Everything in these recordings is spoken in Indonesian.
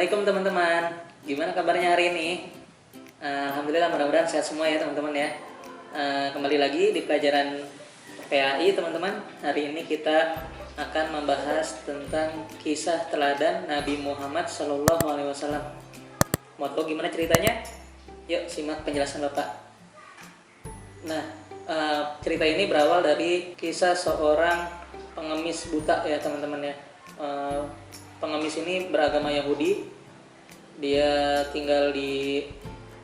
Assalamualaikum teman-teman. Gimana kabarnya hari ini? Alhamdulillah, mudah-mudahan sehat semua ya teman-teman ya. Kembali lagi di pelajaran PAI teman-teman. Hari ini kita akan membahas tentang kisah teladan Nabi Muhammad SAW. Mau tahu gimana ceritanya? Yuk simak penjelasan Bapak. Nah, cerita ini berawal dari kisah seorang pengemis buta ya teman-teman ya. Pengemis ini beragama Yahudi. Dia tinggal di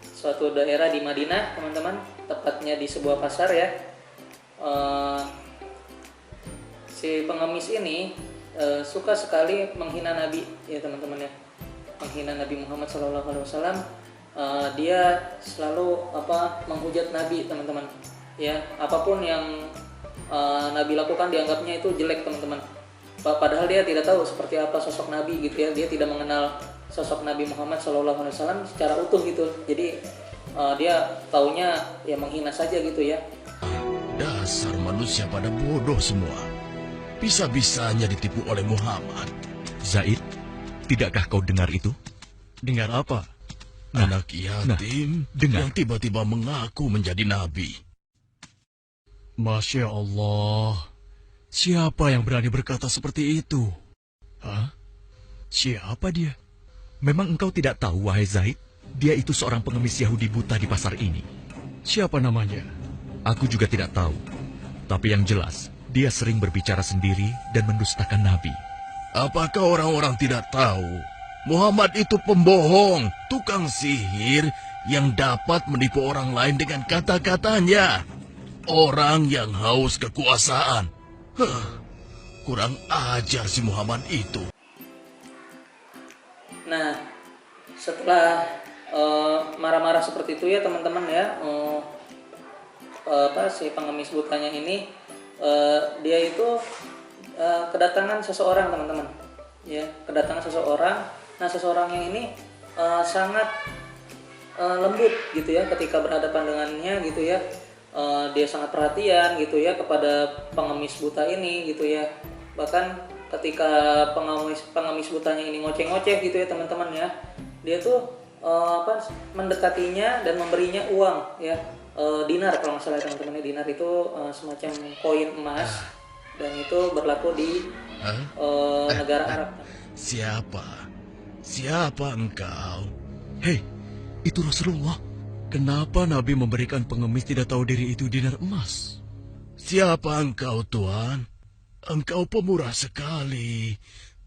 suatu daerah di Madinah teman-teman, tepatnya di sebuah pasar ya. Si pengemis ini suka sekali menghina Nabi ya teman-teman ya, menghina Nabi Muhammad SAW. Dia selalu menghujat Nabi teman-teman ya, apapun yang Nabi lakukan dianggapnya itu jelek teman-teman. Padahal dia tidak tahu seperti apa sosok Nabi gitu ya. Dia tidak mengenal sosok Nabi Muhammad SAW secara utuh gitu. Jadi dia taunya ya menghina saja gitu ya. Dasar manusia pada bodoh semua. Bisa-bisanya ditipu oleh Muhammad. Zaid, tidakkah kau dengar itu? Dengar apa? Anak yatim dengar. yang tiba-tiba mengaku menjadi nabi. Masya Allah. Siapa yang berani berkata seperti itu? Hah? Siapa dia? Memang engkau tidak tahu, wahai Zaid? Dia itu seorang pengemis Yahudi buta di pasar ini. Siapa namanya? Aku juga tidak tahu. Tapi yang jelas, dia sering berbicara sendiri dan mendustakan Nabi. Apakah orang-orang tidak tahu? Muhammad itu pembohong, tukang sihir yang dapat menipu orang lain dengan kata-katanya. Orang yang haus kekuasaan. Kurang ajar si Muhammad itu. Nah, setelah marah-marah seperti itu ya teman-teman ya, si pengemis butanya ini dia itu kedatangan seseorang teman-teman ya, kedatangan seseorang. Nah, seseorang yang ini sangat lembut gitu ya ketika berhadapan dengannya gitu ya. Dia sangat perhatian gitu ya kepada pengemis buta ini gitu ya. Bahkan ketika pengemis butanya ini ngoceh-ngoceh gitu ya teman-teman ya, dia tuh mendekatinya dan memberinya uang ya, dinar kalau nggak salah teman-teman ya. Dinar itu semacam koin emas dan itu berlaku di negara Arab. Siapa engkau? Hei, itu Rasulullah. Kenapa Nabi memberikan pengemis tidak tahu diri itu dinar emas? Siapa engkau, Tuan? Engkau pemurah sekali.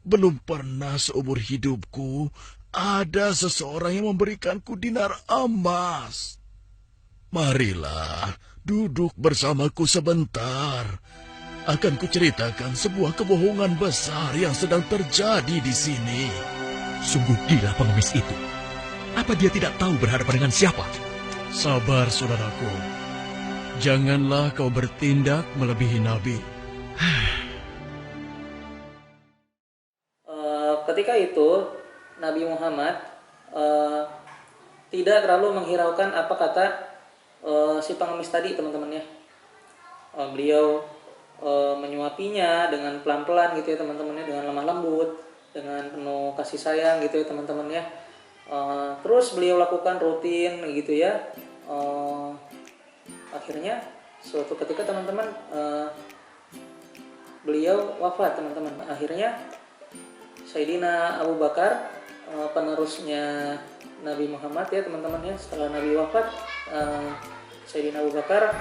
Belum pernah seumur hidupku ada seseorang yang memberikanku dinar emas. Marilah, duduk bersamaku sebentar. Akan kuceritakan sebuah kebohongan besar yang sedang terjadi di sini. Sungguh gila pengemis itu. Apa dia tidak tahu berhadapan dengan siapa? Sabar, saudaraku. Janganlah kau bertindak melebihi Nabi. Ketika itu Nabi Muhammad tidak terlalu menghiraukan apa kata si pengemis tadi teman-teman ya. Beliau menyuapinya dengan pelan-pelan gitu ya teman-teman ya, dengan lemah lembut, dengan penuh kasih sayang gitu ya teman-teman ya. Terus beliau lakukan rutin gitu ya. Akhirnya suatu ketika teman-teman beliau wafat teman-teman. Akhirnya Sayyidina Abu Bakar, penerusnya Nabi Muhammad ya teman-teman ya, setelah Nabi wafat, Sayyidina Abu Bakar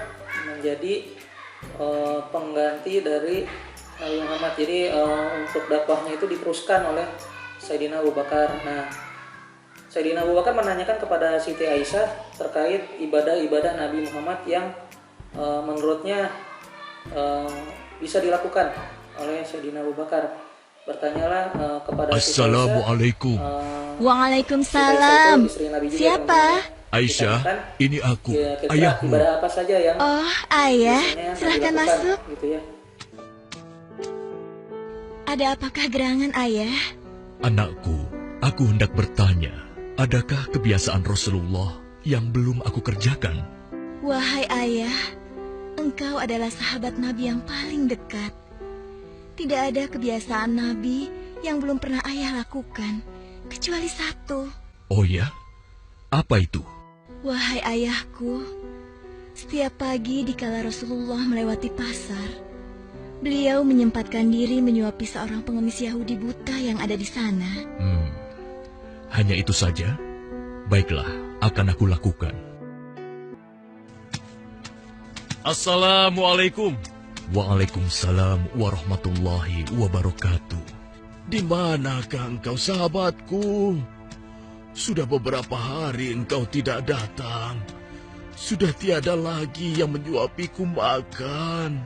menjadi pengganti dari Nabi Muhammad. Jadi untuk dakwahnya itu diteruskan oleh Sayyidina Abu Bakar. Nah, Sayyidina Abu Bakar menanyakan kepada Siti Aisyah terkait ibadah-ibadah Nabi Muhammad yang menurutnya bisa dilakukan oleh Sayyidina Abu Bakar. Bertanyalah kepada Siti Aisyah. Assalamualaikum. Waalaikumsalam. Siapa? Aisyah, ini aku, ayahmu. Ibadah apa saja yang Oh, ayah. biasanya Silahkan dilakukan, masuk. gitu ya. Ada apakah gerangan ayah? Anakku, aku hendak bertanya, adakah kebiasaan Rasulullah yang belum aku kerjakan? Wahai ayah, engkau adalah sahabat Nabi yang paling dekat. Tidak ada kebiasaan Nabi yang belum pernah ayah lakukan. kecuali satu. Oh ya? Apa itu? Wahai ayahku, setiap pagi dikala Rasulullah melewati pasar, beliau menyempatkan diri menyuapi seorang pengemis Yahudi buta yang ada di sana. Hanya itu saja? Baiklah, akan aku lakukan. Assalamualaikum. Waalaikumsalam warahmatullahi wabarakatuh. Di manakah engkau, sahabatku? Sudah beberapa hari engkau tidak datang. Sudah tiada lagi yang menyuapiku makan.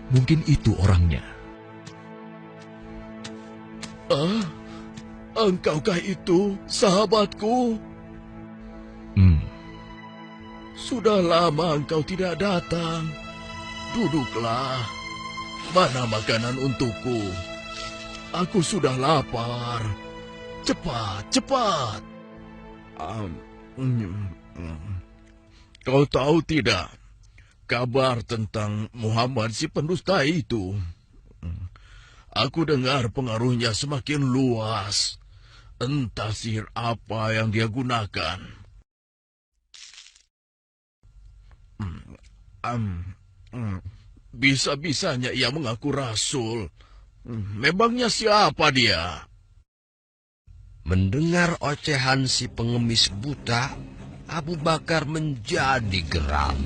Mungkin itu orangnya. Engkaukah itu, sahabatku? Sudah lama engkau tidak datang. Duduklah. Mana makanan untukku? Aku sudah lapar. Cepat, cepat. Kau tahu tidak kabar tentang Muhammad si pendusta itu? Aku dengar pengaruhnya semakin luas. Entah sihir apa yang dia gunakan. Bisa-bisanya ia mengaku rasul. Memangnya siapa dia? Mendengar ocehan si pengemis buta, Abu Bakar menjadi geram.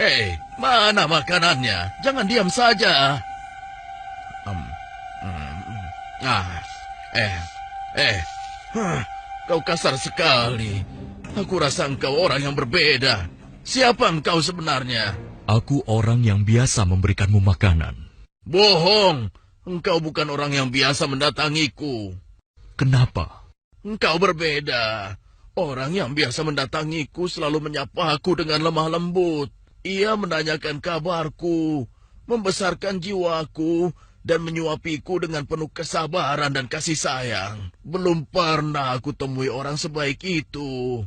Hei, mana makanannya? Jangan diam saja. Kau kasar sekali. Aku rasa engkau orang yang berbeda. Siapa engkau sebenarnya? Aku orang yang biasa memberikanmu makanan. Bohong. Engkau bukan orang yang biasa mendatangiku. Kenapa? Engkau berbeda. Orang yang biasa mendatangiku selalu menyapaku dengan lemah lembut. Ia menanyakan kabarku, membesarkan jiwaku, dan menyuapiku dengan penuh kesabaran dan kasih sayang. Belum pernah aku temui orang sebaik itu.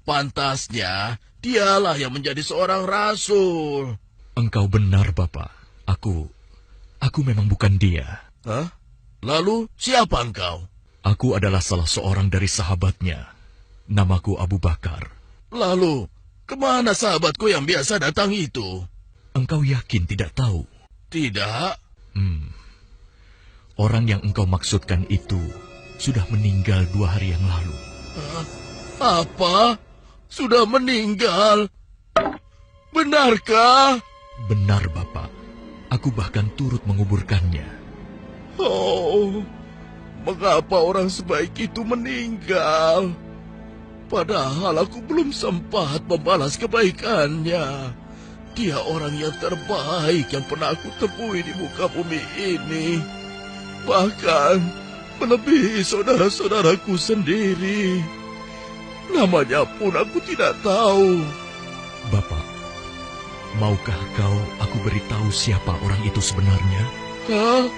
Pantasnya, dialah yang menjadi seorang rasul. Engkau benar, Bapak. Aku memang bukan dia. Hah? Lalu, siapa engkau? Aku adalah salah seorang dari sahabatnya. Namaku Abu Bakar. Lalu, kemana sahabatku yang biasa datang itu? Engkau yakin tidak tahu? Tidak. Orang yang engkau maksudkan itu sudah meninggal 2 hari yang lalu. Apa? Sudah meninggal? Benarkah? Benar, Bapak. Aku bahkan turut menguburkannya. Oh, mengapa orang sebaik itu meninggal? Padahal aku belum sempat membalas kebaikannya. Dia orang yang terbaik yang pernah aku temui di muka bumi ini. Bahkan melebihi saudara-saudaraku sendiri. Namanya pun aku tidak tahu. Bapak, maukah kau aku beritahu siapa orang itu sebenarnya? Hah?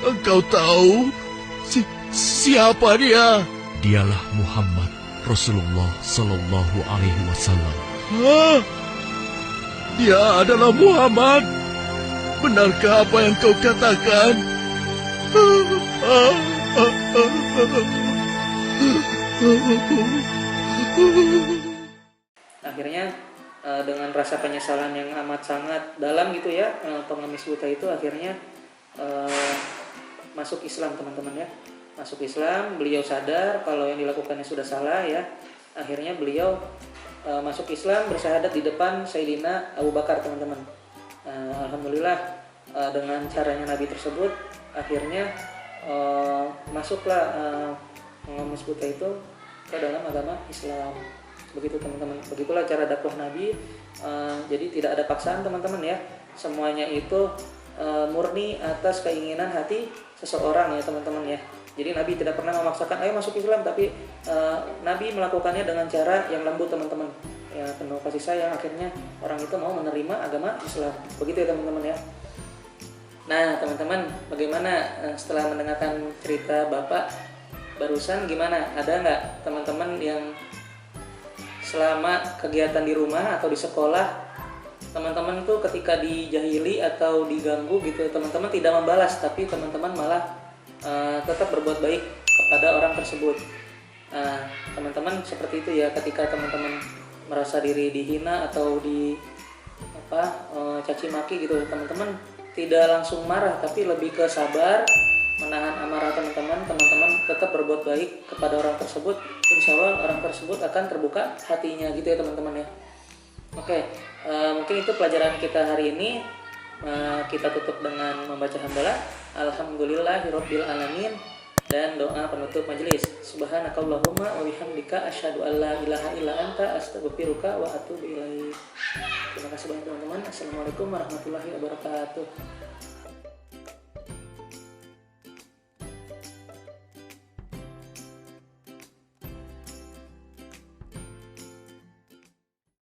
Engkau tahu? Siapa dia? Dialah Muhammad Rasulullah Sallallahu Alaihi Wasallam. Hah? Dia adalah Muhammad. Benarkah apa yang kau katakan? Akhirnya dengan rasa penyesalan yang amat sangat dalam gitu ya, pengemis buta itu akhirnya masuk Islam, teman-teman ya. Masuk Islam, beliau sadar kalau yang dilakukannya sudah salah ya. Akhirnya beliau masuk Islam, bersyahadat di depan Sayyidina Abu Bakar, teman-teman. Alhamdulillah dengan caranya Nabi tersebut akhirnya masuklah pengemis buta itu ke dalam agama Islam. Begitu, teman-teman. Begitulah cara dakwah Nabi. Jadi tidak ada paksaan, teman-teman ya. Semuanya itu murni atas keinginan hati seseorang ya, teman-teman ya. Jadi Nabi tidak pernah memaksakan ayo masuk Islam, tapi Nabi melakukannya dengan cara yang lembut, teman-teman. Ya, penuh kasih sayang, akhirnya orang itu mau menerima agama Islam. Begitu ya, teman-teman ya. Nah, teman-teman, bagaimana setelah mendengarkan cerita Bapak barusan, gimana? Ada nggak teman-teman yang selama kegiatan di rumah atau di sekolah, teman-teman tuh ketika dijahili atau diganggu gitu, teman-teman tidak membalas, tapi teman-teman malah tetap berbuat baik kepada orang tersebut. Teman-teman seperti itu ya, ketika teman-teman merasa diri dihina atau caci maki gitu, teman-teman tidak langsung marah tapi lebih ke sabar, menahan amarah teman-teman tetap berbuat baik kepada orang tersebut. Insya Allah orang tersebut akan terbuka hatinya gitu ya teman-teman ya. Oke, mungkin itu pelajaran kita hari ini. Kita tutup dengan membaca hamdalah alhamdulillahirabbil alamin dan doa penutup majelis. Subhanakallahumma wa bihamdika asyhadu an la ilaha illa anta astaghfiruka wa atubu ilaik. Terima kasih banyak teman-teman. Assalamualaikum warahmatullahi wabarakatuh.